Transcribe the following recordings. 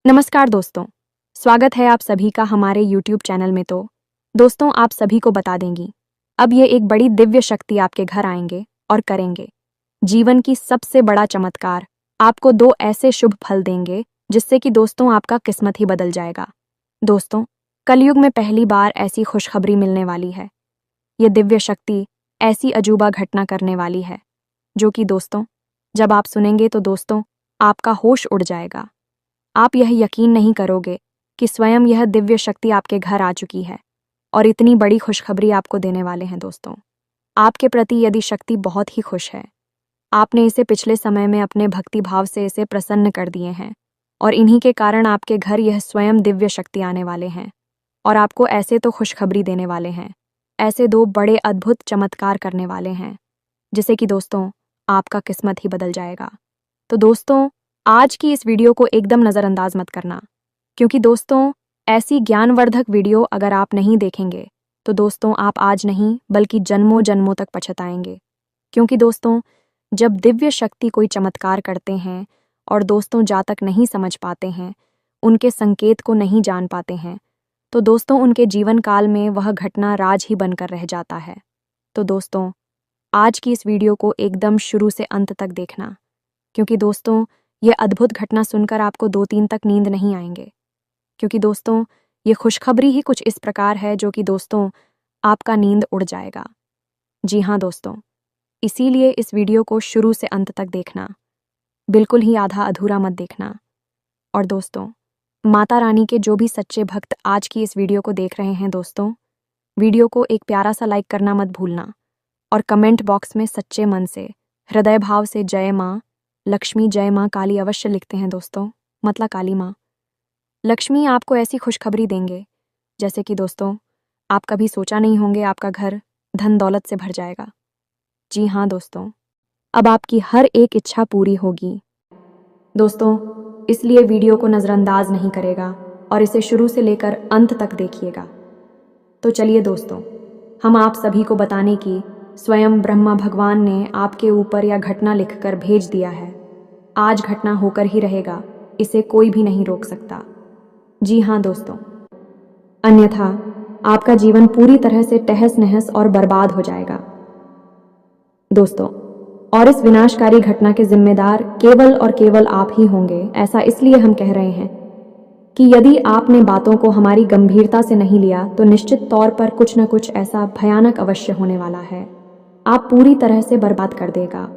नमस्कार दोस्तों, स्वागत है आप सभी का हमारे YouTube चैनल में। तो दोस्तों, आप सभी को बता देंगी, अब ये एक बड़ी दिव्य शक्ति आपके घर आएंगे और करेंगे जीवन की सबसे बड़ा चमत्कार। आपको दो ऐसे शुभ फल देंगे जिससे कि दोस्तों आपका किस्मत ही बदल जाएगा। दोस्तों, कलयुग में पहली बार ऐसी खुशखबरी मिलने वाली है। ये दिव्य शक्ति ऐसी अजूबा घटना करने वाली है जो कि दोस्तों जब आप सुनेंगे तो दोस्तों आपका होश उड़ जाएगा। आप यह यकीन नहीं करोगे कि स्वयं यह दिव्य शक्ति आपके घर आ चुकी है और इतनी बड़ी खुशखबरी आपको देने वाले हैं। दोस्तों, आपके प्रति यदि शक्ति बहुत ही खुश है, आपने इसे पिछले समय में अपने भक्ति भाव से इसे प्रसन्न कर दिए हैं और इन्हीं के कारण आपके घर यह स्वयं दिव्य शक्ति आने वाले हैं और आपको ऐसे तो खुशखबरी देने वाले हैं, ऐसे दो बड़े अद्भुत चमत्कार करने वाले हैं जिसे कि दोस्तों आपका किस्मत ही बदल जाएगा। तो दोस्तों, आज की इस वीडियो को एकदम नज़रअंदाज मत करना, क्योंकि दोस्तों ऐसी ज्ञानवर्धक वीडियो अगर आप नहीं देखेंगे तो दोस्तों आप आज नहीं बल्कि जन्मों जन्मों तक पछताएंगे। क्योंकि दोस्तों जब दिव्य शक्ति कोई चमत्कार करते हैं और दोस्तों जातक नहीं समझ पाते हैं, उनके संकेत को नहीं जान पाते हैं, तो दोस्तों उनके जीवन काल में वह घटना राज ही बनकर रह जाता है। तो दोस्तों आज की इस वीडियो को एकदम शुरू से अंत तक देखना, क्योंकि दोस्तों ये अद्भुत घटना सुनकर आपको 2-3 तक नींद नहीं आएंगे। क्योंकि दोस्तों ये खुशखबरी ही कुछ इस प्रकार है जो कि दोस्तों आपका नींद उड़ जाएगा। जी हाँ दोस्तों, इसीलिए इस वीडियो को शुरू से अंत तक देखना, बिल्कुल ही आधा अधूरा मत देखना। और दोस्तों माता रानी के जो भी सच्चे भक्त आज की इस वीडियो को देख रहे हैं, दोस्तों वीडियो को एक प्यारा सा लाइक करना मत भूलना और कमेंट बॉक्स में सच्चे मन से हृदय भाव से जय माँ लक्ष्मी, जय माँ काली अवश्य लिखते हैं दोस्तों, मतलब काली माँ लक्ष्मी आपको ऐसी खुशखबरी देंगे जैसे कि दोस्तों आप कभी सोचा नहीं होंगे आपका घर धन दौलत से भर जाएगा। जी हाँ दोस्तों, अब आपकी हर एक इच्छा पूरी होगी। दोस्तों इसलिए वीडियो को नज़रअंदाज नहीं करेगा और इसे शुरू से लेकर अंत तक देखिएगा। तो चलिए दोस्तों, हम आप सभी को बताने की स्वयं ब्रह्मा भगवान ने आपके ऊपर यह घटना लिखकर भेज दिया है। आज घटना होकर ही रहेगा, इसे कोई भी नहीं रोक सकता। जी हाँ दोस्तों, अन्यथा आपका जीवन पूरी तरह से तहस नहस और बर्बाद हो जाएगा। दोस्तों और इस विनाशकारी घटना के जिम्मेदार केवल और केवल आप ही होंगे। ऐसा इसलिए हम कह रहे हैं कि यदि आपने बातों को हमारी गंभीरता से नहीं लिया तो निश्चित तौर पर कुछ न कुछ ऐसा भयानक अवश्य होने वाला है। आप पूरी तरह से बर्बाद कर देगा।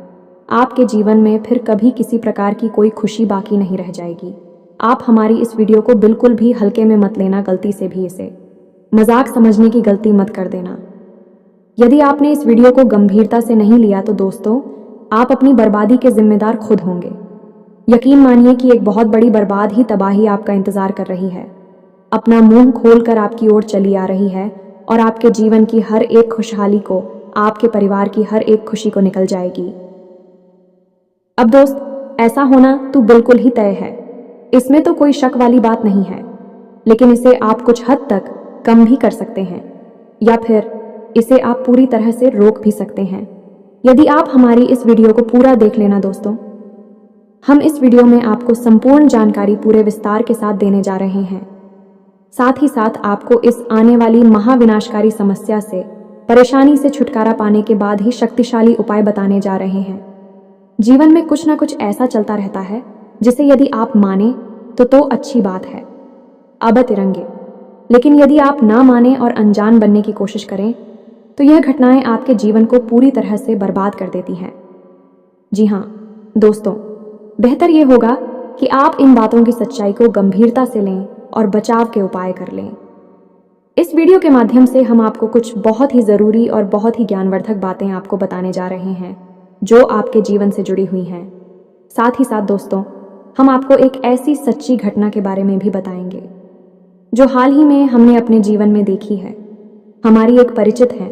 आपके जीवन में फिर कभी किसी प्रकार की कोई खुशी बाकी नहीं रह जाएगी। आप हमारी इस वीडियो को बिल्कुल भी हल्के में मत लेना, गलती से भी इसे मजाक समझने की गलती मत कर देना। यदि आपने इस वीडियो को गंभीरता से नहीं लिया तो दोस्तों आप अपनी बर्बादी के जिम्मेदार खुद होंगे। यकीन मानिए कि एक बहुत बड़ी बर्बाद ही तबाही आपका इंतजार कर रही है। अपना मुंह खोलकर आपकी ओर चली आ रही है और आपके जीवन की हर एक खुशहाली को, आपके परिवार की हर एक खुशी को निकल जाएगी। अब दोस्त ऐसा होना तो बिल्कुल ही तय है, इसमें तो कोई शक वाली बात नहीं है। लेकिन इसे आप कुछ हद तक कम भी कर सकते हैं या फिर इसे आप पूरी तरह से रोक भी सकते हैं यदि आप हमारी इस वीडियो को पूरा देख लेना। दोस्तों हम इस वीडियो में आपको संपूर्ण जानकारी पूरे विस्तार के साथ देने जा रहे हैं। साथ ही साथ आपको इस आने वाली महाविनाशकारी समस्या से, परेशानी से छुटकारा पाने के बाद ही शक्तिशाली उपाय बताने जा रहे हैं। जीवन में कुछ ना कुछ ऐसा चलता रहता है जिसे यदि आप माने तो अच्छी बात है, अब तिरंगे। लेकिन यदि आप ना माने और अनजान बनने की कोशिश करें तो यह घटनाएं आपके जीवन को पूरी तरह से बर्बाद कर देती हैं। जी हाँ दोस्तों, बेहतर यह होगा कि आप इन बातों की सच्चाई को गंभीरता से लें और बचाव के उपाय कर लें। इस वीडियो के माध्यम से हम आपको कुछ बहुत ही ज़रूरी और बहुत ही ज्ञानवर्धक बातें आपको बताने जा रहे हैं जो आपके जीवन से जुड़ी हुई हैं। साथ ही साथ दोस्तों हम आपको एक ऐसी सच्ची घटना के बारे में भी बताएंगे जो हाल ही में हमने अपने जीवन में देखी है। हमारी एक परिचित हैं,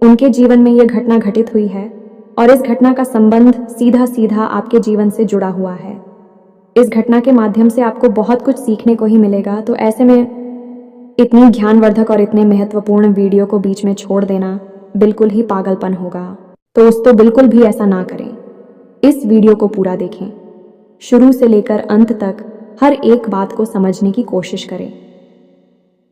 उनके जीवन में यह घटना घटित हुई है और इस घटना का संबंध सीधा सीधा आपके जीवन से जुड़ा हुआ है। इस घटना के माध्यम से आपको बहुत कुछ सीखने को ही मिलेगा। तो ऐसे में इतनी ज्ञानवर्धक और इतने महत्वपूर्ण वीडियो को बीच में छोड़ देना बिल्कुल ही पागलपन होगा। तो दोस्तों बिल्कुल भी ऐसा ना करें। इस वीडियो को पूरा देखें, शुरू से लेकर अंत तक हर एक बात को समझने की कोशिश करें।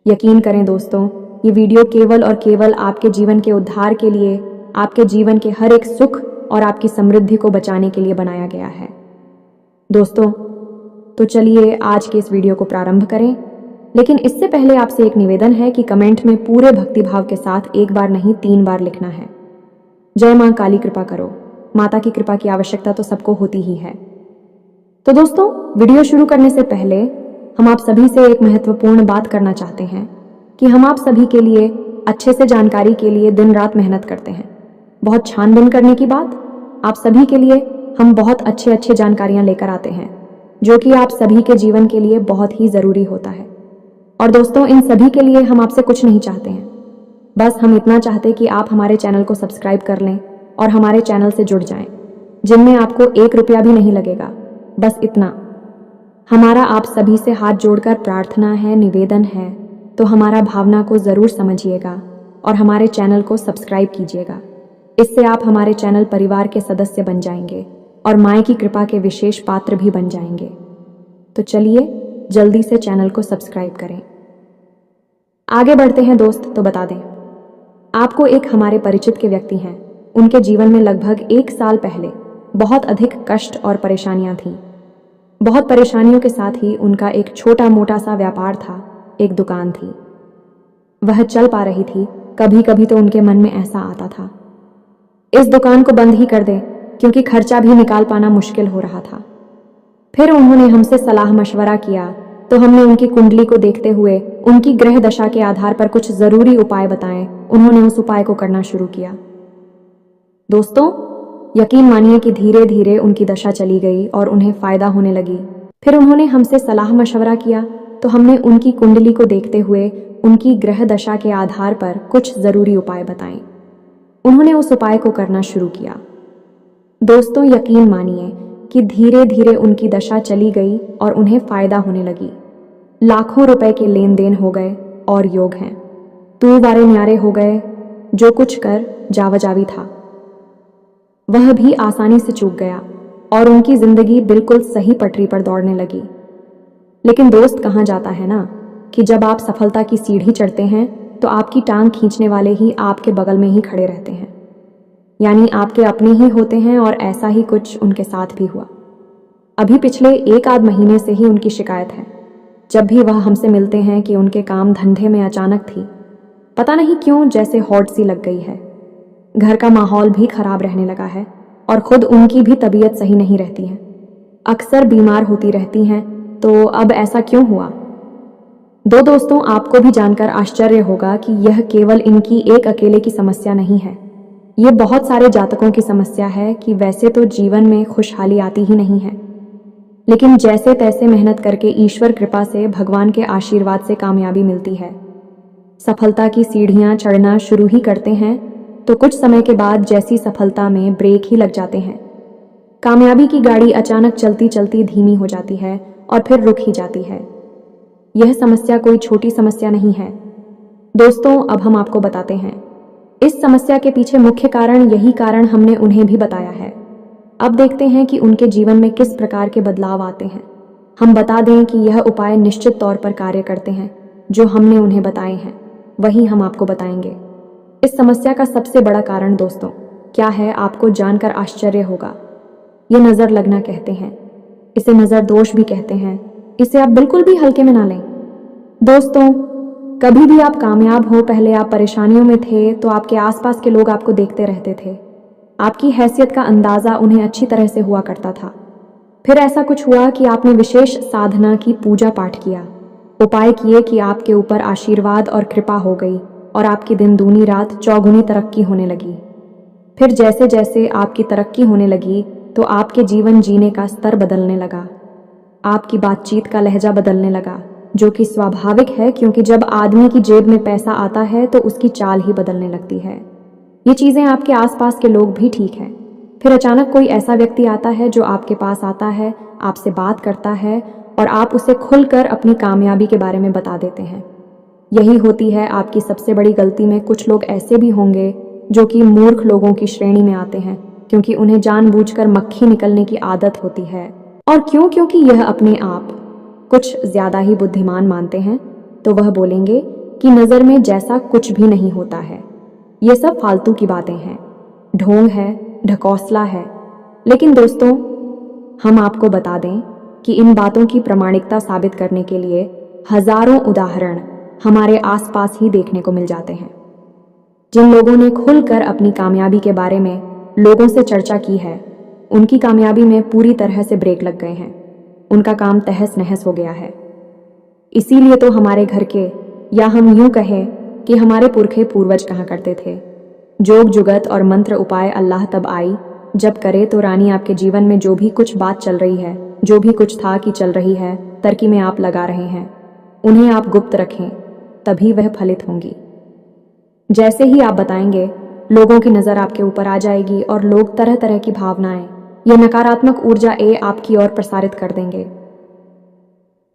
यकीन करें दोस्तों, ये वीडियो केवल और केवल आपके जीवन के उद्धार के लिए, आपके जीवन के हर एक सुख और आपकी समृद्धि को बचाने के लिए बनाया गया है। दोस्तों, तो चलिए आज के इस वीडियो को प्रारंभ करें। लेकिन इससे पहले आपसे एक निवेदन है कि कमेंट में पूरे भक्तिभाव के साथ एक बार नहीं 3 बार लिखना है। जय मां काली कृपा करो। माता की कृपा की आवश्यकता तो सबको होती ही है। तो दोस्तों, वीडियो शुरू करने से पहले हम आप सभी से एक महत्वपूर्ण बात करना चाहते हैं कि हम आप सभी के लिए अच्छे से जानकारी के लिए दिन रात मेहनत करते हैं। बहुत छानबीन करने की बात, आप सभी के लिए हम बहुत अच्छे जानकारियां लेकर आते हैं जो कि आप सभी के जीवन के लिए बहुत ही ज़रूरी होता है। और दोस्तों, इन सभी के लिए हम आपसे कुछ नहीं चाहते हैं, बस हम इतना चाहते कि आप हमारे चैनल को सब्सक्राइब कर लें और हमारे चैनल से जुड़ जाएं, जिनमें आपको 1 रुपया भी नहीं लगेगा। बस इतना। हमारा आप सभी से हाथ जोड़कर प्रार्थना है, निवेदन है, तो हमारा भावना को ज़रूर समझिएगा और हमारे चैनल को सब्सक्राइब कीजिएगा। इससे आप हमारे चैनल परिवार के सदस्य बन जाएंगे और माँ की कृपा के विशेष पात्र भी बन जाएंगे। तो चलिए जल्दी से चैनल को सब्सक्राइब करें। आगे बढ़ते हैं दोस्त, तो बता दें, आपको एक हमारे परिचित के व्यक्ति हैं, उनके जीवन में लगभग 1 साल पहले बहुत अधिक कष्ट और परेशानियां थीं। बहुत परेशानियों के साथ ही उनका एक छोटा मोटा सा व्यापार था, एक दुकान थी। वह चल पा रही थी। कभी कभी तो उनके मन में ऐसा आता था, इस दुकान को बंद ही कर दें, क्योंकि खर्चा भी निकाल पाना मुश्किल हो रहा था। फिर उन्होंने हमसे सलाह मशवरा किया, तो हमने उनकी कुंडली को देखते हुए उनकी ग्रह दशा के आधार पर कुछ ज़रूरी उपाय बताए। उन्होंने उस उपाय को करना शुरू किया। दोस्तों, यकीन मानिए कि धीरे धीरे उनकी दशा चली गई और उन्हें फ़ायदा होने लगी। फिर उन्होंने हमसे सलाह मशवरा किया, तो हमने उनकी कुंडली को देखते हुए उनकी ग्रह दशा के आधार पर कुछ ज़रूरी उपाय बताए। उन्होंने उस उपाय को करना शुरू किया। दोस्तों, यकीन मानिए कि धीरे धीरे उनकी दशा चली गई और उन्हें फ़ायदा होने लगी। लाखों रुपए के लेन देन हो गए और योग हैं, तू वारे न्यारे हो गए। जो कुछ कर जावजावी था वह भी आसानी से चूक गया और उनकी जिंदगी बिल्कुल सही पटरी पर दौड़ने लगी। लेकिन दोस्त, कहाँ जाता है ना कि जब आप सफलता की सीढ़ी चढ़ते हैं तो आपकी टांग खींचने वाले ही आपके बगल में ही खड़े रहते हैं, यानी आपके अपने ही होते हैं। और ऐसा ही कुछ उनके साथ भी हुआ। अभी पिछले 1 आध महीने से ही उनकी शिकायत है। जब भी वह हमसे मिलते हैं कि उनके काम धंधे में अचानक थी, पता नहीं क्यों, जैसे हॉट सी लग गई है। घर का माहौल भी खराब रहने लगा है और खुद उनकी भी तबीयत सही नहीं रहती है। अक्सर बीमार होती रहती हैं। तो अब ऐसा क्यों हुआ? दोस्तों, आपको भी जानकर आश्चर्य होगा कि यह केवल इनकी एक अकेले की समस्या नहीं है। ये बहुत सारे जातकों की समस्या है कि वैसे तो जीवन में खुशहाली आती ही नहीं है, लेकिन जैसे तैसे मेहनत करके ईश्वर कृपा से, भगवान के आशीर्वाद से कामयाबी मिलती है। सफलता की सीढ़ियां चढ़ना शुरू ही करते हैं तो कुछ समय के बाद जैसी सफलता में ब्रेक ही लग जाते हैं। कामयाबी की गाड़ी अचानक चलती चलती धीमी हो जाती है और फिर रुक ही जाती है। यह समस्या कोई छोटी समस्या नहीं है दोस्तों। अब हम आपको बताते हैं इस समस्या के पीछे मुख्य कारण। यही कारण हमने उन्हें भी बताया है। अब देखते हैं कि उनके जीवन में किस प्रकार के बदलाव आते हैं। हम बता दें कि यह उपाय निश्चित तौर पर कार्य करते हैं। जो हमने उन्हें बताए हैं वही हम आपको बताएंगे। इस समस्या का सबसे बड़ा कारण दोस्तों क्या है, आपको जानकर आश्चर्य होगा। ये नज़र लगना कहते हैं, इसे नज़र दोष भी कहते हैं। इसे आप बिल्कुल भी हल्के में ना लें दोस्तों। कभी भी आप कामयाब हो, पहले आप परेशानियों में थे तो आपके आसपास के लोग आपको देखते रहते थे। आपकी हैसियत का अंदाज़ा उन्हें अच्छी तरह से हुआ करता था। फिर ऐसा कुछ हुआ कि आपने विशेष साधना की, पूजा पाठ किया, उपाय किए कि आपके ऊपर आशीर्वाद और कृपा हो गई और आपकी दिन दूनी रात चौगुनी तरक्की होने लगी। फिर जैसे जैसे आपकी तरक्की होने लगी तो आपके जीवन जीने का स्तर बदलने लगा। आपकी बातचीत का लहजा बदलने लगा, जो कि स्वाभाविक है, क्योंकि जब आदमी की जेब में पैसा आता है तो उसकी चाल ही बदलने लगती है। ये चीज़ें आपके आसपास के लोग भी ठीक हैं। फिर अचानक कोई ऐसा व्यक्ति आता है जो आपके पास आता है, आपसे बात करता है और आप उसे खुलकर अपनी कामयाबी के बारे में बता देते हैं। यही होती है आपकी सबसे बड़ी गलती। में कुछ लोग ऐसे भी होंगे जो कि मूर्ख लोगों की श्रेणी में आते हैं, क्योंकि उन्हें जानबूझकर मक्खी निकलने की आदत होती है। और क्यों? क्योंकि यह अपने आप कुछ ज़्यादा ही बुद्धिमान मानते हैं तो वह बोलेंगे कि नज़र में जैसा कुछ भी नहीं होता है, ये सब फालतू की बातें हैं, ढोंग है, ढकोसला है। लेकिन दोस्तों, हम आपको बता दें कि इन बातों की प्रामाणिकता साबित करने के लिए हजारों उदाहरण हमारे आसपास ही देखने को मिल जाते हैं। जिन लोगों ने खुलकर अपनी कामयाबी के बारे में लोगों से चर्चा की है, उनकी कामयाबी में पूरी तरह से ब्रेक लग गए हैं। उनका काम तहस नहस हो गया है। इसीलिए तो हमारे घर के, या हम यूं कहें कि हमारे पुरखे पूर्वज कहा करते थे, जोग जुगत और मंत्र उपाय अल्लाह तब आई जब करे तो रानी आपके जीवन में जो भी कुछ बात चल रही है, जो भी कुछ था कि चल रही है, तरकी में आप लगा रहे हैं, उन्हें आप गुप्त रखें, तभी वह फलित होंगी। जैसे ही आप बताएंगे, लोगों की नज़र आपके ऊपर आ जाएगी और लोग तरह तरह की भावनाएं, ये नकारात्मक ऊर्जा आपकी ओर प्रसारित कर देंगे।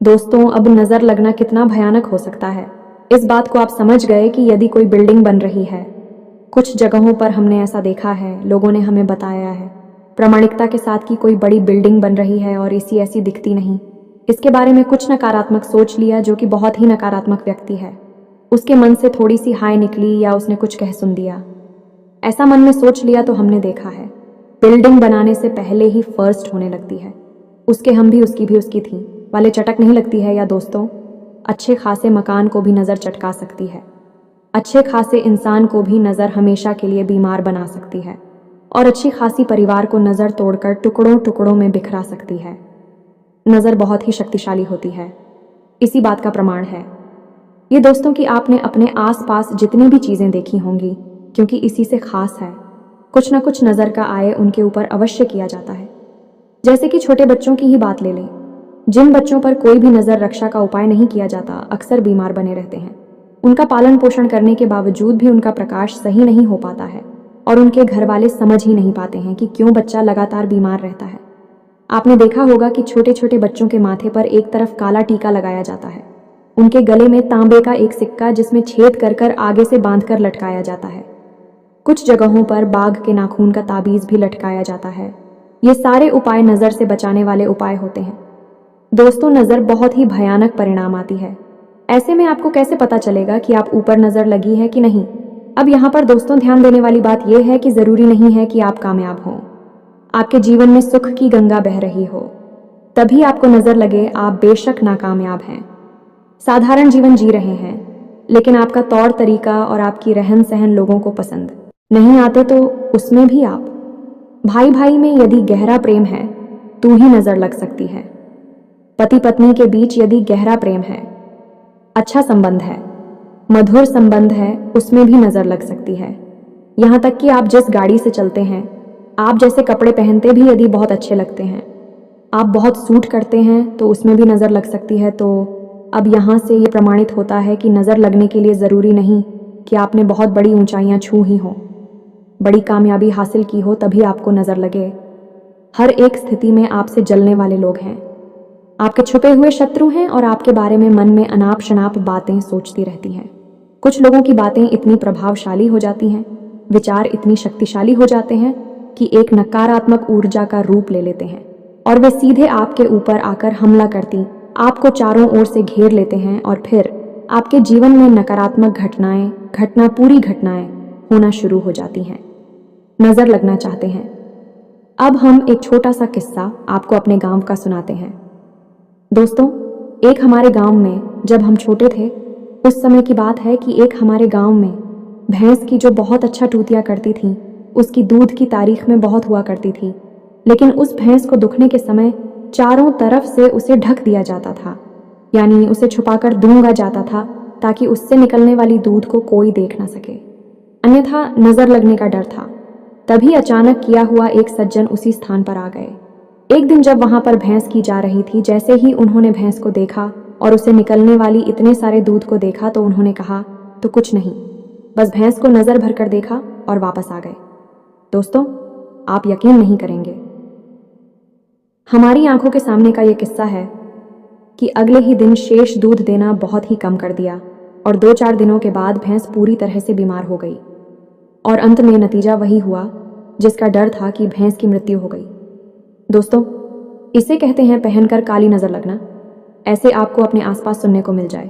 दोस्तों, अब नज़र लगना कितना भयानक हो सकता है, इस बात को आप समझ गए कि यदि कोई बिल्डिंग बन रही है, कुछ जगहों पर हमने ऐसा देखा है, लोगों ने हमें बताया है प्रामाणिकता के साथ कि कोई बड़ी बिल्डिंग बन रही है और इसी ऐसी दिखती नहीं, इसके बारे में कुछ नकारात्मक सोच लिया जो कि बहुत ही नकारात्मक व्यक्ति है, उसके मन से थोड़ी सी हाय निकली या उसने कुछ कह सुन दिया, ऐसा मन में सोच लिया तो हमने देखा है बिल्डिंग बनाने से पहले ही फर्स्ट होने लगती है। उसके हम भी उसकी भी उसकी थी वाले चटक नहीं लगती है। या दोस्तों, अच्छे खासे मकान को भी नज़र चटका सकती है, अच्छे खासे इंसान को भी नज़र हमेशा के लिए बीमार बना सकती है और अच्छी खासी परिवार को नज़र तोड़कर टुकड़ों टुकड़ों में बिखरा सकती है। नज़र बहुत ही शक्तिशाली होती है, इसी बात का प्रमाण है ये दोस्तों कि आपने अपने आसपास जितनी भी चीज़ें देखी होंगी, क्योंकि इसी से खास है, कुछ ना कुछ नज़र का आए उनके ऊपर अवश्य किया जाता है। जैसे कि छोटे बच्चों की ही बात ले लें, जिन बच्चों पर कोई भी नज़र रक्षा का उपाय नहीं किया जाता अक्सर बीमार बने रहते हैं। उनका पालन पोषण करने के बावजूद भी उनका प्रकाश सही नहीं हो पाता है और उनके घर वाले समझ ही नहीं पाते हैं कि क्यों बच्चा लगातार बीमार रहता है। आपने देखा होगा कि छोटे छोटे बच्चों के माथे पर एक तरफ काला टीका लगाया जाता है, उनके गले में तांबे का एक सिक्का जिसमें छेद कर कर आगे से बांधकर लटकाया जाता है, कुछ जगहों पर बाघ के नाखून का ताबीज भी लटकाया जाता है। ये सारे उपाय नज़र से बचाने वाले उपाय होते हैं। दोस्तों, नज़र बहुत ही भयानक परिणाम आती है। ऐसे में आपको कैसे पता चलेगा कि आप ऊपर नज़र लगी है कि नहीं? अब यहाँ पर दोस्तों ध्यान देने वाली बात यह है कि ज़रूरी नहीं है कि आप कामयाब हों, आपके जीवन में सुख की गंगा बह रही हो तभी आपको नज़र लगे। आप बेशक नाकामयाब हैं, साधारण जीवन जी रहे हैं, लेकिन आपका तौर तरीका और आपकी रहन सहन लोगों को पसंद नहीं आते तो उसमें भी आप, भाई भाई में यदि गहरा प्रेम है तो ही नज़र लग सकती है। पति पत्नी के बीच यदि गहरा प्रेम है, अच्छा संबंध है, मधुर संबंध है, उसमें भी नज़र लग सकती है। यहाँ तक कि आप जिस गाड़ी से चलते हैं, आप जैसे कपड़े पहनते भी यदि बहुत अच्छे लगते हैं, आप बहुत सूट करते हैं तो उसमें भी नज़र लग सकती है। तो अब यहाँ से ये प्रमाणित होता है कि नज़र लगने के लिए ज़रूरी नहीं कि आपने बहुत बड़ी ऊंचाइयाँ छू ही हों, बड़ी कामयाबी हासिल की हो तभी आपको नज़र लगे। हर एक स्थिति में आपसे जलने वाले लोग हैं, आपके छुपे हुए शत्रु हैं और आपके बारे में मन में अनाप शनाप बातें सोचती रहती हैं। कुछ लोगों की बातें इतनी प्रभावशाली हो जाती हैं, विचार इतनी शक्तिशाली हो जाते हैं कि एक नकारात्मक ऊर्जा का रूप ले लेते हैं और वे सीधे आपके ऊपर आकर हमला करती, आपको चारों ओर से घेर लेते हैं और फिर आपके जीवन में नकारात्मक पूरी घटनाएं होना शुरू हो जाती हैं। नज़र लगना चाहते हैं। अब हम एक छोटा सा किस्सा आपको अपने गांव का सुनाते हैं। दोस्तों, एक हमारे गांव में जब हम छोटे थे, उस समय की बात है कि एक हमारे गांव में भैंस की जो बहुत अच्छा टूतिया करती थी, उसकी दूध की तारीख में बहुत हुआ करती थी, लेकिन उस भैंस को दुखने के समय चारों तरफ से उसे ढक दिया जाता था, यानी उसे छुपाकर दूंगा जाता था ताकि उससे निकलने वाली दूध को कोई देख ना सके, अन्यथा नज़र लगने का डर था। तभी अचानक किया हुआ एक सज्जन उसी स्थान पर आ गए। एक दिन जब वहां पर भैंस की जा रही थी, जैसे ही उन्होंने भैंस को देखा और उसे निकलने वाली इतने सारे दूध को देखा तो उन्होंने कहा तो कुछ नहीं, बस भैंस को नज़र भर कर देखा और वापस आ गए। दोस्तों, आप यकीन नहीं करेंगे, हमारी आंखों के सामने का यह किस्सा है कि अगले ही दिन शेष दूध देना बहुत ही कम कर दिया और 2-4 दिनों के बाद भैंस पूरी तरह से बीमार हो गई और अंत में नतीजा वही हुआ जिसका डर था कि भैंस की मृत्यु हो गई। दोस्तों, इसे कहते हैं पहनकर काली नज़र लगना। ऐसे आपको अपने आसपास सुनने को मिल जाए।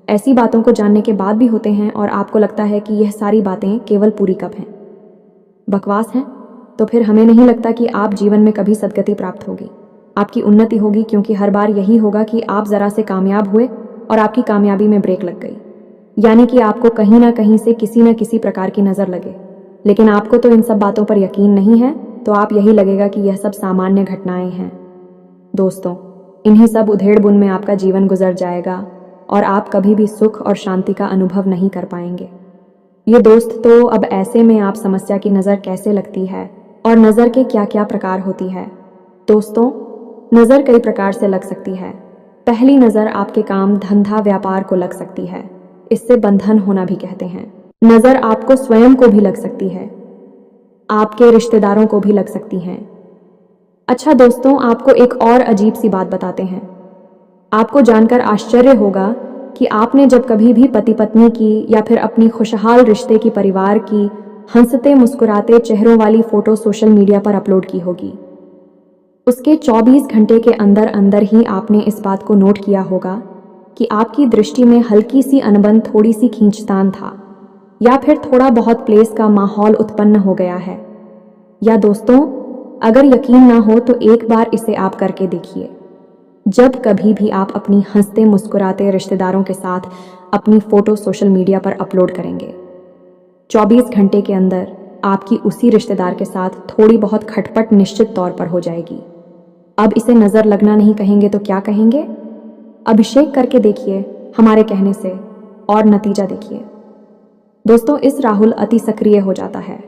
ऐसी बातों को जानने के बाद भी होते हैं और आपको लगता है कि यह सारी बातें केवल पूरी कप हैं, बकवास हैं। तो फिर हमें नहीं लगता कि आप जीवन में कभी सदगति प्राप्त होगी, आपकी उन्नति होगी, क्योंकि हर बार यही होगा कि आप ज़रा से कामयाब हुए और आपकी कामयाबी में ब्रेक लग गई, यानी कि आपको कहीं ना कहीं से किसी न किसी प्रकार की नज़र लगे। लेकिन आपको तो इन सब बातों पर यकीन नहीं है, तो आप यही लगेगा कि यह सब सामान्य घटनाएं हैं। दोस्तों, इन्हीं सब उधेड़-बुन में आपका जीवन गुजर जाएगा और आप कभी भी सुख और शांति का अनुभव नहीं कर पाएंगे। ये दोस्त, तो अब ऐसे में आप समस्या की नज़र कैसे लगती है और नज़र के क्या क्या प्रकार होती है। दोस्तों, नज़र कई प्रकार से लग सकती है। पहली नज़र आपके काम, धंधा, व्यापार को लग सकती है। इससे बंधन होना भी कहते हैं। नज़र आपको स्वयं को भी लग सकती है, आपके रिश्तेदारों को भी लग सकती हैं। अच्छा दोस्तों, आपको एक और अजीब सी बात बताते हैं। आपको जानकर आश्चर्य होगा कि आपने जब कभी भी पति पत्नी की या फिर अपनी खुशहाल रिश्ते की, परिवार की हंसते मुस्कुराते चेहरों वाली फोटो सोशल मीडिया पर अपलोड की होगी, उसके 24 घंटे के अंदर अंदर ही आपने इस बात को नोट किया होगा कि आपकी दृष्टि में हल्की सी अनबन, थोड़ी सी खींचतान था, या फिर थोड़ा बहुत प्लेस का माहौल उत्पन्न हो गया है। या दोस्तों, अगर यकीन ना हो तो एक बार इसे आप करके देखिए। जब कभी भी आप अपनी हंसते मुस्कुराते रिश्तेदारों के साथ अपनी फोटो सोशल मीडिया पर अपलोड करेंगे, 24 घंटे के अंदर आपकी उसी रिश्तेदार के साथ थोड़ी बहुत खटपट निश्चित तौर पर हो जाएगी। अब इसे नज़र लगना नहीं कहेंगे तो क्या कहेंगे? अभिषेक करके देखिए हमारे कहने से और नतीजा देखिए। दोस्तों, इस राहुल अति सक्रिय हो जाता है।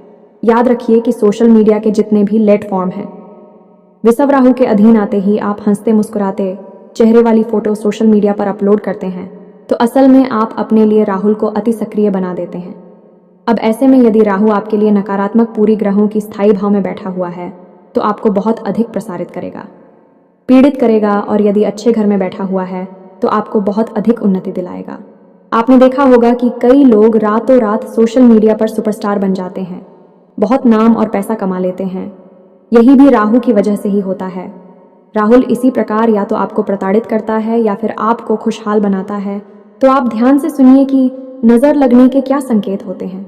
याद रखिए कि सोशल मीडिया के जितने भी प्लेटफॉर्म हैं, विषव राहु के अधीन आते ही आप हंसते मुस्कुराते चेहरे वाली फोटो सोशल मीडिया पर अपलोड करते हैं, तो असल में आप अपने लिए राहुल को अति सक्रिय बना देते हैं। अब ऐसे में यदि राहु आपके लिए नकारात्मक पूरी ग्रहों की स्थायी भाव में बैठा हुआ है, तो आपको बहुत अधिक प्रसारित करेगा, पीड़ित करेगा, और यदि अच्छे घर में बैठा हुआ है तो आपको बहुत अधिक उन्नति दिलाएगा। आपने देखा होगा कि कई लोग रातों रात सोशल मीडिया पर सुपरस्टार बन जाते हैं, बहुत नाम और पैसा कमा लेते हैं। यही भी राहु की वजह से ही होता है। राहुल इसी प्रकार या तो आपको प्रताड़ित करता है या फिर आपको खुशहाल बनाता है। तो आप ध्यान से सुनिए कि नज़र लगने के क्या संकेत होते हैं।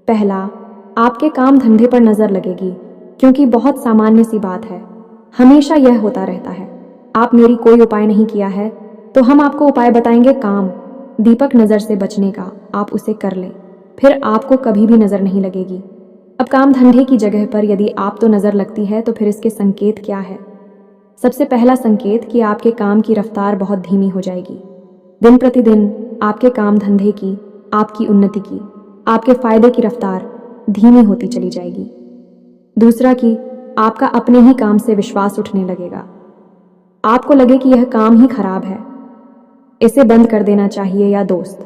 पहला, आपके काम धंधे पर नज़र लगेगी, क्योंकि बहुत सामान्य सी बात है, हमेशा यह होता रहता है। आप मेरी कोई उपाय नहीं किया है तो हम आपको उपाय बताएंगे। काम, दीपक नज़र से बचने का, आप उसे कर लें, फिर आपको कभी भी नज़र नहीं लगेगी। अब काम धंधे की जगह पर यदि आप तो नज़र लगती है, तो फिर इसके संकेत क्या है? सबसे पहला संकेत कि आपके काम की रफ्तार बहुत धीमी हो जाएगी। दिन प्रतिदिन आपके काम धंधे की, आपकी उन्नति की, आपके फायदे की रफ्तार धीमी होती चली जाएगी। दूसरा कि आपका अपने ही काम से विश्वास उठने लगेगा। आपको लगे कि यह काम ही खराब है, इसे बंद कर देना चाहिए। या दोस्त,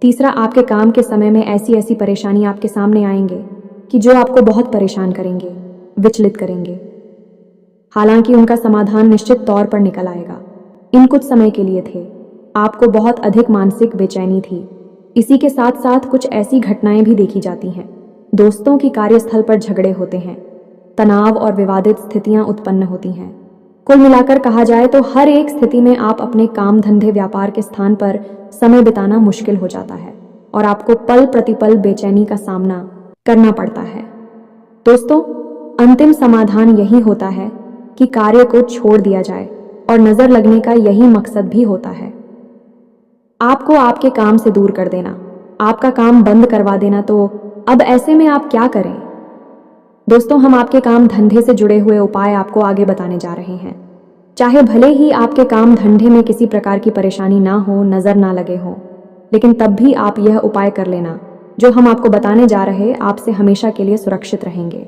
तीसरा, आपके काम के समय में ऐसी ऐसी परेशानी आपके सामने आएंगे कि जो आपको बहुत परेशान करेंगे, विचलित करेंगे। हालांकि उनका समाधान निश्चित तौर पर निकल आएगा। इन कुछ समय के लिए थे, आपको बहुत अधिक मानसिक बेचैनी थी। इसी के साथ साथ कुछ ऐसी घटनाएं भी देखी जाती हैं। दोस्तों की कार्यस्थल पर झगड़े होते हैं, तनाव और विवादित स्थितियां उत्पन्न होती हैं। कुल मिलाकर कहा जाए तो हर एक स्थिति में आप अपने काम धंधे व्यापार के स्थान पर समय बिताना मुश्किल हो जाता है और आपको पल प्रतिपल बेचैनी का सामना करना पड़ता है। दोस्तों, अंतिम समाधान यही होता है कि कार्य को छोड़ दिया जाए, और नज़र लगने का यही मकसद भी होता है, आपको आपके काम से दूर कर देना, आपका काम बंद करवा देना। तो अब ऐसे में आप क्या करें? दोस्तों, हम आपके काम धंधे से जुड़े हुए उपाय आपको आगे बताने जा रहे हैं। चाहे भले ही आपके काम धंधे में किसी प्रकार की परेशानी ना हो, नज़र ना लगे हो, लेकिन तब भी आप यह उपाय कर लेना जो हम आपको बताने जा रहे, आपसे हमेशा के लिए सुरक्षित रहेंगे।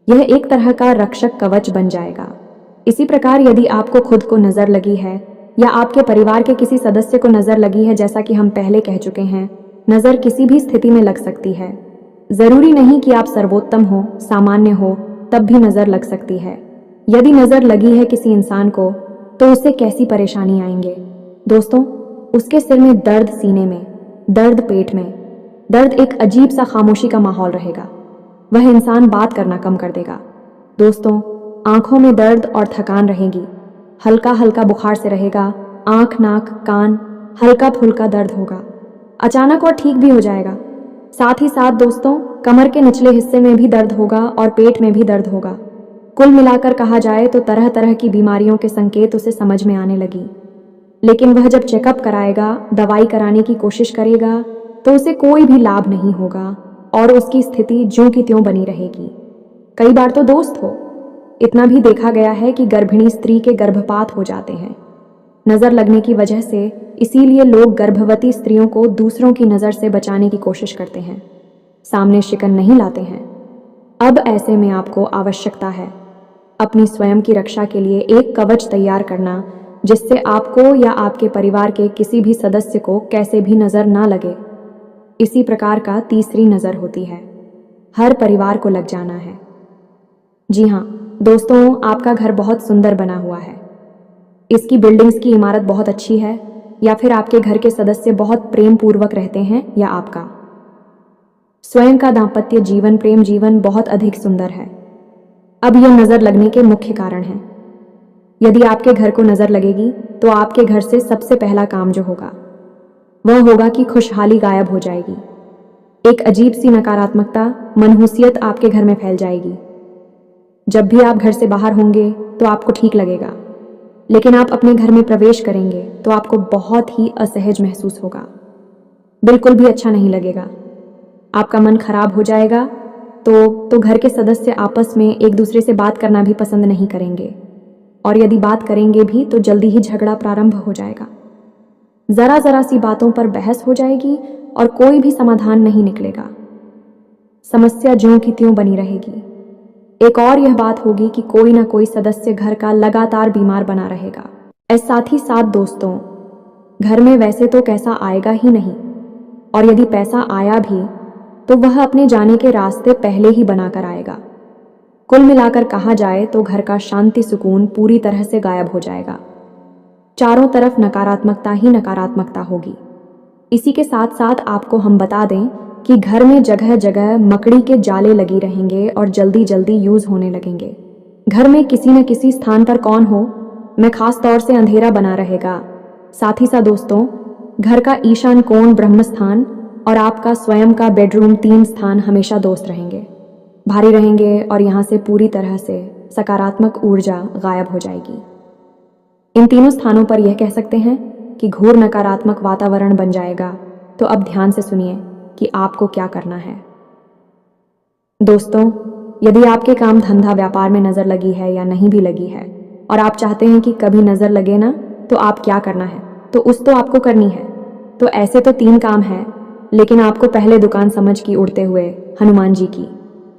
यह एक तरह का रक्षक कवच बन जाएगा। इसी प्रकार यदि आपको खुद को नज़र लगी है या आपके परिवार के किसी सदस्य को नज़र लगी है, जैसा कि हम पहले कह चुके हैं, नज़र किसी भी स्थिति में लग सकती है। ज़रूरी नहीं कि आप सर्वोत्तम हो, सामान्य हो, तब भी नज़र लग सकती है। यदि नज़र लगी है किसी इंसान को, तो उससे कैसी परेशानी आएंगे? दोस्तों, उसके सिर में दर्द, सीने में दर्द, पेट में दर्द, एक अजीब सा खामोशी का माहौल रहेगा। वह इंसान बात करना कम कर देगा। दोस्तों, आंखों में दर्द और थकान रहेगी। हल्का हल्का बुखार से रहेगा, आंख नाक कान हल्का फुल्का दर्द होगा, अचानक और ठीक भी हो जाएगा। साथ ही साथ दोस्तों, कमर के निचले हिस्से में भी दर्द होगा और पेट में भी दर्द होगा। कुल मिलाकर कहा जाए तो तरह तरह की बीमारियों के संकेत उसे समझ में आने लगी। लेकिन वह जब चेकअप कराएगा, दवाई कराने की कोशिश करेगा, तो उसे कोई भी लाभ नहीं होगा और उसकी स्थिति ज्यों की त्यों बनी रहेगी। कई बार तो दोस्त हो, इतना भी देखा गया है कि गर्भिणी स्त्री के गर्भपात हो जाते हैं नजर लगने की वजह से। इसीलिए लोग गर्भवती स्त्रियों को दूसरों की नजर से बचाने की कोशिश करते हैं, सामने शिकन नहीं लाते हैं। अब ऐसे में आपको आवश्यकता है अपनी स्वयं की रक्षा के लिए एक कवच तैयार करना, जिससे आपको या आपके परिवार के किसी भी सदस्य को कैसे भी नजर ना लगे। इसी प्रकार का तीसरी नजर होती है, हर परिवार को लग जाना है। जी हाँ दोस्तों, आपका घर बहुत सुंदर बना हुआ है, इसकी बिल्डिंग्स की इमारत बहुत अच्छी है, या फिर आपके घर के सदस्य बहुत प्रेम पूर्वक रहते हैं, या आपका स्वयं का दाम्पत्य जीवन, प्रेम जीवन बहुत अधिक सुंदर है। अब यह नजर लगने के मुख्य कारण हैं। यदि आपके घर को नजर लगेगी तो आपके घर से सबसे पहला काम जो होगा वह होगा कि खुशहाली गायब हो जाएगी। एक अजीब सी नकारात्मकता, मनहूसियत आपके घर में फैल जाएगी। जब भी आप घर से बाहर होंगे तो आपको ठीक लगेगा, लेकिन आप अपने घर में प्रवेश करेंगे तो आपको बहुत ही असहज महसूस होगा, बिल्कुल भी अच्छा नहीं लगेगा, आपका मन खराब हो जाएगा। तो घर के सदस्य आपस में एक दूसरे से बात करना भी पसंद नहीं करेंगे, और यदि बात करेंगे भी तो जल्दी ही झगड़ा प्रारंभ हो जाएगा। जरा जरा सी बातों पर बहस हो जाएगी और कोई भी समाधान नहीं निकलेगा, समस्या ज्यों की त्यों बनी रहेगी। एक और यह बात होगी कि कोई ना कोई सदस्य घर का लगातार बीमार बना रहेगा। साथ ही साथ दोस्तों, घर में वैसे तो पैसा आएगा ही नहीं, और यदि पैसा आया भी तो वह अपने जाने के रास्ते पहले ही बनाकर आएगा। कुल मिलाकर कहा जाए तो घर का शांति सुकून पूरी तरह से गायब हो जाएगा। चारों तरफ नकारात्मकता ही नकारात्मकता होगी। इसी के साथ साथ आपको हम बता दें कि घर में जगह जगह मकड़ी के जाले लगी रहेंगे और जल्दी जल्दी यूज होने लगेंगे। घर में किसी न किसी स्थान पर कौन हो में खास तौर से अंधेरा बना रहेगा। साथ ही साथ दोस्तों, घर का ईशान कोण, ब्रह्म स्थान और आपका स्वयं का बेडरूम, 3 स्थान हमेशा दोस्त रहेंगे, भारी रहेंगे, और यहाँ से पूरी तरह से सकारात्मक ऊर्जा गायब हो जाएगी। इन तीनों स्थानों पर यह कह सकते हैं कि घोर नकारात्मक वातावरण बन जाएगा। तो अब ध्यान से सुनिए कि आपको क्या करना है। दोस्तों, यदि आपके काम धंधा व्यापार में नजर लगी है या नहीं भी लगी है, और आप चाहते हैं कि कभी नजर लगे ना, तो आप क्या करना है, तो आपको करनी है। तो ऐसे तो 3 काम हैं, लेकिन आपको पहले दुकान समझ की उड़ते हुए हनुमान जी की,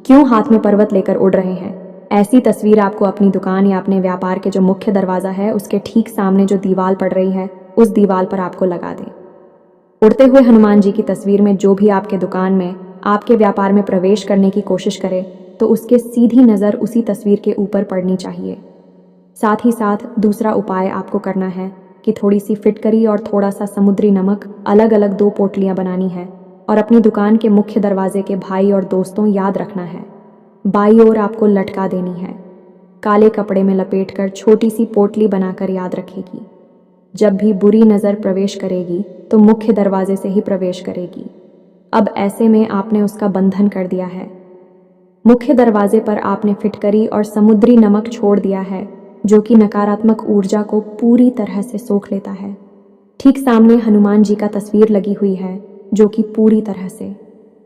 क्यों हाथ में पर्वत लेकर उड़ रहे हैं, ऐसी तस्वीर आपको अपनी दुकान या अपने व्यापार के जो मुख्य दरवाजा है उसके ठीक सामने जो दीवार पड़ रही है, उस दीवार पर आपको लगा दें। उड़ते हुए हनुमान जी की तस्वीर में जो भी आपके दुकान में, आपके व्यापार में प्रवेश करने की कोशिश करे, तो उसके सीधी नज़र उसी तस्वीर के ऊपर पड़नी चाहिए। साथ ही साथ दूसरा उपाय आपको करना है कि थोड़ी सी फिटकरी और थोड़ा सा समुद्री नमक, अलग अलग 2 पोटलियां बनानी है और अपनी दुकान के मुख्य दरवाजे के भाई और दोस्तों याद रखना है, बाई ओर आपको लटका देनी है। काले कपड़े में लपेटकर छोटी सी पोटली बनाकर याद रखेगी। जब भी बुरी नज़र प्रवेश करेगी तो मुख्य दरवाजे से ही प्रवेश करेगी। अब ऐसे में आपने उसका बंधन कर दिया है। मुख्य दरवाजे पर आपने फिटकरी और समुद्री नमक छोड़ दिया है, जो कि नकारात्मक ऊर्जा को पूरी तरह से सोख लेता है। ठीक सामने हनुमान जी का तस्वीर लगी हुई है, जो कि पूरी तरह से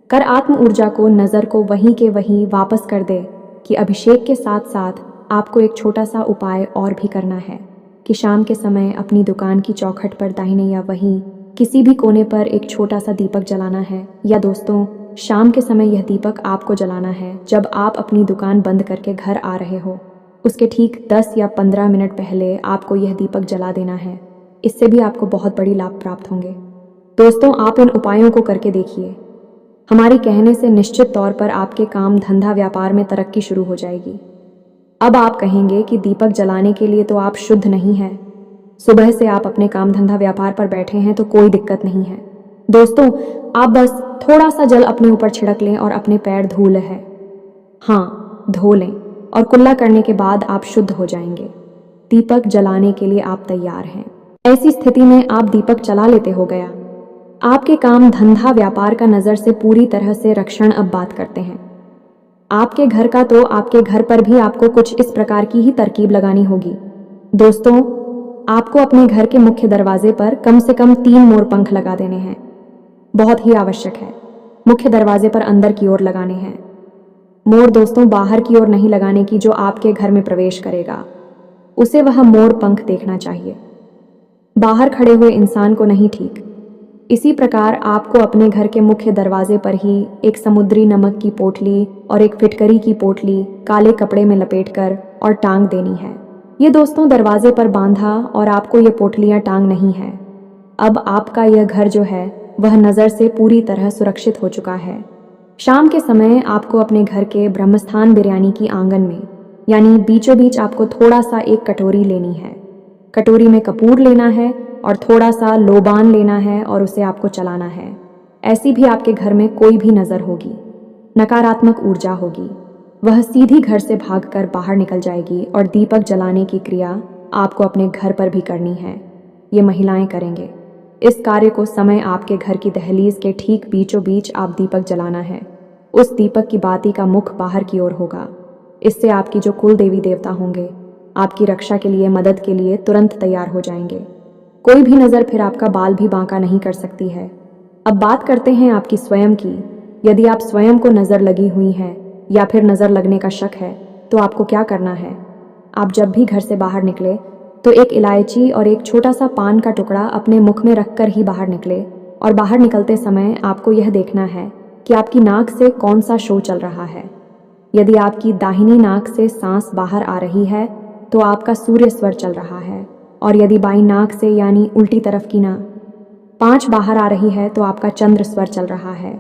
कर आत्म ऊर्जा को, नज़र को वहीं के वहीं वापस कर दे। कि अभिषेक के साथ साथ आपको एक छोटा सा उपाय और भी करना है कि शाम के समय अपनी दुकान की चौखट पर दाहिने या वहीं किसी भी कोने पर एक छोटा सा दीपक जलाना है। या दोस्तों, शाम के समय यह दीपक आपको जलाना है जब आप अपनी दुकान बंद करके घर आ रहे हो। उसके ठीक 10 या 15 मिनट पहले आपको यह दीपक जला देना है। इससे भी आपको बहुत बड़ी लाभ प्राप्त होंगे। दोस्तों, आप इन उपायों को करके देखिए। हमारी कहने से निश्चित तौर पर आपके काम धंधा व्यापार में तरक्की शुरू हो जाएगी। अब आप कहेंगे कि दीपक जलाने के लिए तो आप शुद्ध नहीं हैं, सुबह से आप अपने काम धंधा व्यापार पर बैठे हैं तो कोई दिक्कत नहीं है। दोस्तों, आप बस थोड़ा सा जल अपने ऊपर छिड़क लें और अपने पैर धो लें। हाँ, धो लें, और कुल्ला करने के बाद आप शुद्ध हो जाएंगे। दीपक जलाने के लिए आप तैयार हैं। ऐसी स्थिति में आप दीपक जला लेते हो गया। आपके काम धंधा व्यापार का नज़र से पूरी तरह से रक्षण अब बात करते हैं। आपके घर का तो आपके घर पर भी आपको कुछ इस प्रकार की ही तरकीब लगानी होगी। दोस्तों, आपको अपने घर के मुख्य दरवाजे पर कम से कम 3 मोर पंख लगा देने हैं। बहुत ही आवश्यक है। मुख्य दरवाजे पर अंदर की ओर लगाने हैं। मोर दोस्तों बाहर की ओर नहीं लगाने की जो आपके घर में प्रवेश करेगा, उसे वह मोर पंख देखना चाहिए, बाहर खड़े हुए इंसान को नहीं। ठीक इसी प्रकार आपको अपने घर के मुख्य दरवाजे पर ही एक समुद्री नमक की पोटली और एक फिटकरी की पोटली काले कपड़े में लपेटकर और टांग देनी है। ये दोस्तों दरवाजे पर बांधा और आपको ये पोटलियां टांग नहीं है। अब आपका यह घर जो है वह नज़र से पूरी तरह सुरक्षित हो चुका है। शाम के समय आपको अपने घर के ब्रह्मस्थान बिरयानी की आंगन में यानी बीचों बीच आपको थोड़ा सा एक कटोरी लेनी है। कटोरी में कपूर लेना है और थोड़ा सा लोबान लेना है और उसे आपको चलाना है। ऐसी भी आपके घर में कोई भी नज़र होगी, नकारात्मक ऊर्जा होगी, वह सीधी घर से भागकर बाहर निकल जाएगी और दीपक जलाने की क्रिया आपको अपने घर पर भी करनी है। ये महिलाएं करेंगे। इस कार्य को समय आपके घर की दहलीज के ठीक बीचों बीच आप दीपक जलाना है। उस दीपक की बाती का मुख बाहर की ओर होगा। इससे आपकी जो कुल देवी देवता होंगे आपकी रक्षा के लिए, मदद के लिए तुरंत तैयार हो जाएंगे। कोई भी नज़र फिर आपका बाल भी बांका नहीं कर सकती है। अब बात करते हैं आपकी स्वयं की। यदि आप स्वयं को नज़र लगी हुई है या फिर नज़र लगने का शक है तो आपको क्या करना है। आप जब भी घर से बाहर निकले तो एक इलायची और एक छोटा सा पान का टुकड़ा अपने मुख में रखकर ही बाहर निकले और बाहर निकलते समय आपको यह देखना है कि आपकी नाक से कौन सा शो चल रहा है। यदि आपकी दाहिनी नाक से सांस बाहर आ रही है तो आपका सूर्य स्वर चल रहा है, और यदि बाईं नाक से यानी उल्टी तरफ की नाक 5 बाहर आ रही है तो आपका चंद्र स्वर चल रहा है।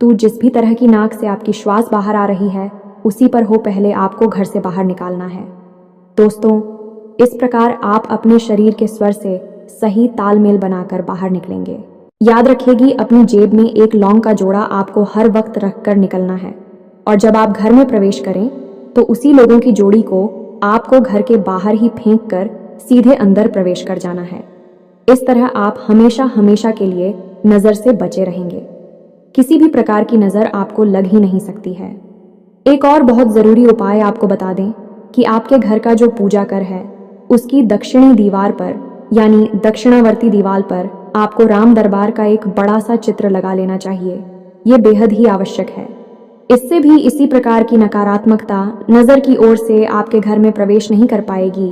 तो जिस भी तरह की नाक से आपकी श्वास बाहर आ रही है उसी पर हो पहले आपको घर से बाहर निकालना है। दोस्तों, इस प्रकार आप अपने शरीर के स्वर से सही तालमेल बनाकर बाहर निकलेंगे। याद रखिएगी, अपनी जेब में एक लौंग का जोड़ा आपको हर वक्त रखकर निकलना है, और जब आप घर में प्रवेश करें तो उसी लोगों की जोड़ी को आपको घर के बाहर ही फेंक कर सीधे अंदर प्रवेश कर जाना है। इस तरह आप हमेशा हमेशा के लिए नज़र से बचे रहेंगे। किसी भी प्रकार की नज़र आपको लग ही नहीं सकती है। एक और बहुत ज़रूरी उपाय आपको बता दें कि आपके घर का जो पूजा घर है उसकी दक्षिणी दीवार पर यानी दक्षिणावर्ती दीवार पर आपको राम दरबार का एक बड़ा सा चित्र लगा लेना चाहिए। ये बेहद ही आवश्यक है। इससे भी इसी प्रकार की नकारात्मकता नज़र की ओर से आपके घर में प्रवेश नहीं कर पाएगी।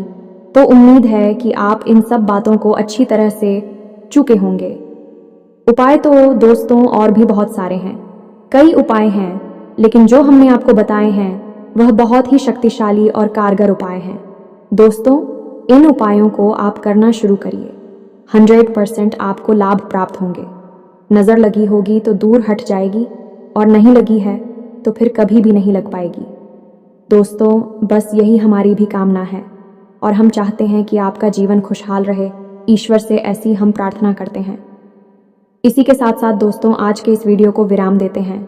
तो उम्मीद है कि आप इन सब बातों को अच्छी तरह से चुके होंगे। उपाय तो दोस्तों और भी बहुत सारे हैं, कई उपाय हैं, लेकिन जो हमने आपको बताए हैं वह बहुत ही शक्तिशाली और कारगर उपाय हैं। दोस्तों, इन उपायों को आप करना शुरू करिए। 100% आपको लाभ प्राप्त होंगे। नज़र लगी होगी तो दूर हट जाएगी, और नहीं लगी है तो फिर कभी भी नहीं लग पाएगी। दोस्तों, बस यही हमारी भी कामना है, और हम चाहते हैं कि आपका जीवन खुशहाल रहे। ईश्वर से ऐसी हम प्रार्थना करते हैं। इसी के साथ साथ दोस्तों, आज के इस वीडियो को विराम देते हैं।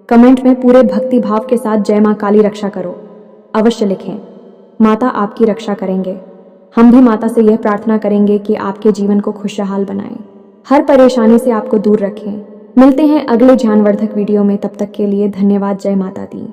कमेंट में पूरे भक्ति भाव के साथ जय माँ काली रक्षा करो अवश्य लिखें। माता आपकी रक्षा करेंगे। हम भी माता से यह प्रार्थना करेंगे कि आपके जीवन को खुशहाल बनाएं, हर परेशानी से आपको दूर रखें। मिलते हैं अगले ज्ञानवर्धक वीडियो में, तब तक के लिए धन्यवाद। जय माता दी।